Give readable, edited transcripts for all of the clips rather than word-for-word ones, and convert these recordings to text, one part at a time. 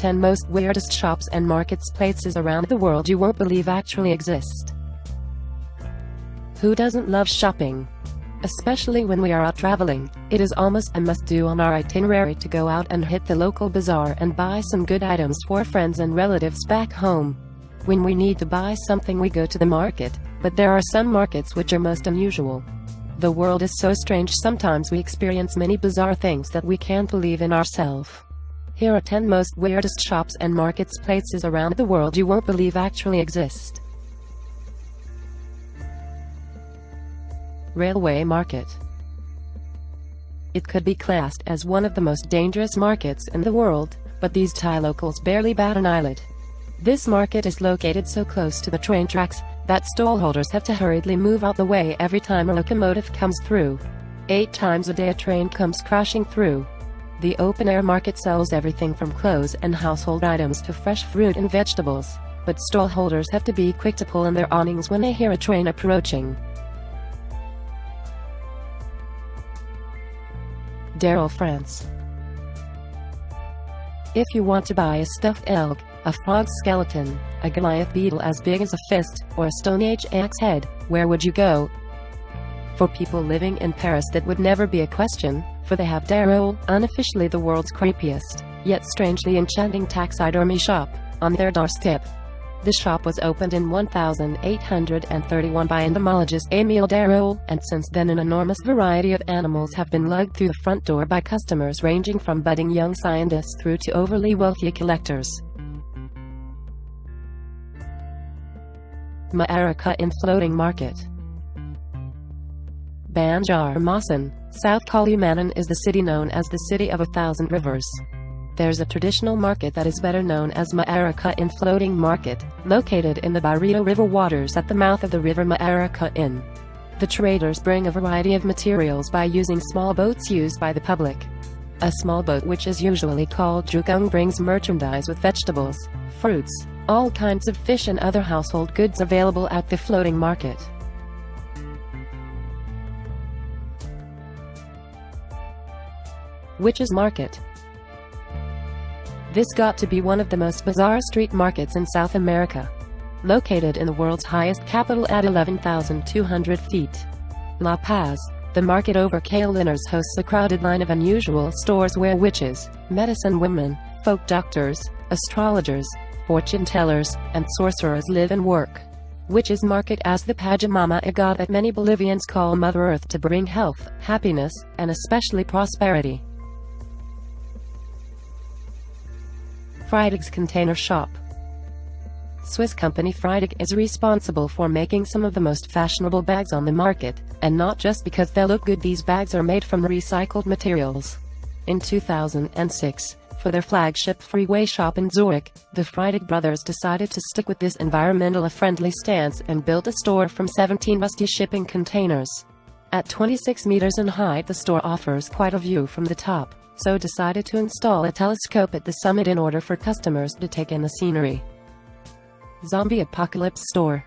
10 most weirdest shops and marketplaces around the world you won't believe actually exist. Who doesn't love shopping? Especially when we are out traveling, it is almost a must-do on our itinerary to go out and hit the local bazaar and buy some good items for friends and relatives back home. When we need to buy something we go to the market, but there are some markets which are most unusual. The world is so strange, sometimes we experience many bizarre things that we can't believe in ourselves. Here are 10 most weirdest shops and marketplaces around the world you won't believe actually exist. Railway market. It could be classed as one of the most dangerous markets in the world, but these Thai locals barely bat an eyelid. This market is located so close to the train tracks that stallholders have to hurriedly move out the way every time a locomotive comes through. 8 times a day a train comes crashing through. The open-air market sells everything from clothes and household items to fresh fruit and vegetables, but stallholders have to be quick to pull in their awnings when they hear a train approaching. Darrell, France. If you want to buy a stuffed elk, a frog skeleton, a Goliath beetle as big as a fist, or a Stone Age axe head, where would you go? For people living in Paris that would never be a question, for they have Darrell, unofficially the world's creepiest, yet strangely enchanting taxidermy shop, on their doorstep. The shop was opened in 1831 by entomologist Émile Darrell, and since then an enormous variety of animals have been lugged through the front door by customers ranging from budding young scientists through to overly wealthy collectors. Ma'araka in floating market. Banjarmasin, South Kalimantan is the city known as the City of a Thousand Rivers. There's a traditional market that is better known as Ma'araka in floating market, located in the Barito River waters at the mouth of the river Ma'araka in. The traders bring a variety of materials by using small boats used by the public. A small boat, which is usually called jukung, brings merchandise with vegetables, fruits, all kinds of fish and other household goods available at the floating market. Witches Market. This got to be one of the most bizarre street markets in South America. Located in the world's highest capital at 11,200 feet, La Paz, the market over Linares hosts a crowded line of unusual stores where witches, medicine women, folk doctors, astrologers, fortune tellers, and sorcerers live and work. Witches Market as the Pachamama, a god that many Bolivians call Mother Earth to bring health, happiness, and especially prosperity. Freitag's Container Shop. Swiss company Freitag is responsible for making some of the most fashionable bags on the market, and not just because they look good. These bags are made from recycled materials. In 2006, for their flagship freeway shop in Zurich, the Freitag brothers decided to stick with this environmentally friendly stance and built a store from 17 rusty shipping containers. At 26 meters in height, the store offers quite a view from the top, so decided to install a telescope at the summit in order for customers to take in the scenery. Zombie Apocalypse Store.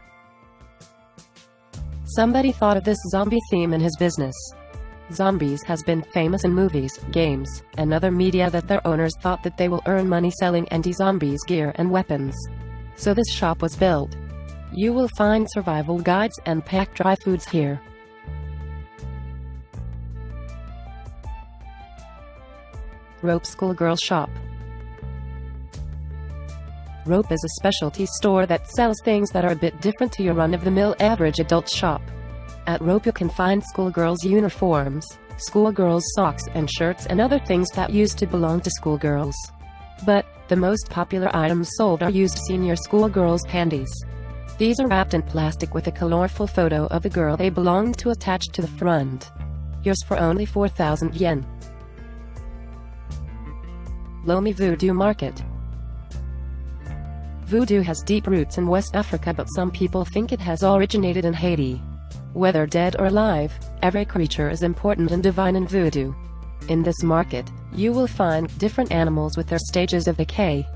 Somebody thought of this zombie theme in his business. Zombies has been famous in movies, games, and other media that their owners thought that they will earn money selling anti-zombies gear and weapons. So this shop was built. You will find survival guides and packed dry foods here. Rope Schoolgirl Shop. Rope is a specialty store that sells things that are a bit different to your run-of-the-mill average adult shop. At Rope you can find schoolgirls' uniforms, schoolgirls' socks and shirts, and other things that used to belong to schoolgirls. But the most popular items sold are used senior schoolgirls' panties. These are wrapped in plastic with a colorful photo of the girl they belonged to attached to the front. Yours for only 4,000 yen. Lomé Voodoo Market. Voodoo has deep roots in West Africa, but some people think it has originated in Haiti. Whether dead or alive, every creature is important and divine in voodoo. In this market, you will find different animals with their stages of decay.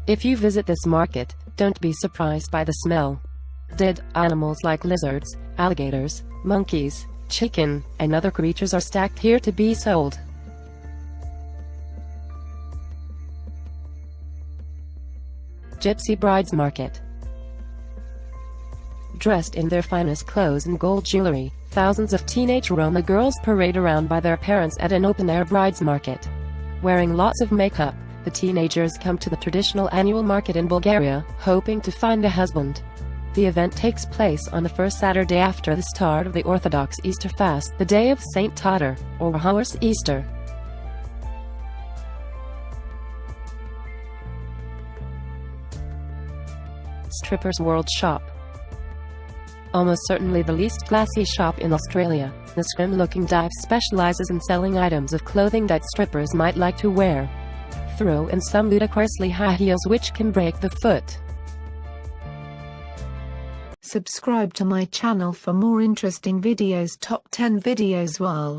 If you visit this market, don't be surprised by the smell. Dead animals like lizards, alligators, monkeys, chicken, and other creatures are stacked here to be sold. Gypsy Brides Market. Dressed in their finest clothes and gold jewelry, thousands of teenage Roma girls parade around by their parents at an open-air brides market. Wearing lots of makeup, the teenagers come to the traditional annual market in Bulgaria, hoping to find a husband. The event takes place on the first Saturday after the start of the Orthodox Easter fast, the day of Saint Todor, or Horse Easter. Strippers World Shop. Almost certainly the least classy shop in Australia, the scrim-looking dive specializes in selling items of clothing that strippers might like to wear. Throw in some ludicrously high heels which can break the foot. Subscribe to my channel for more interesting videos. Top 10 videos world.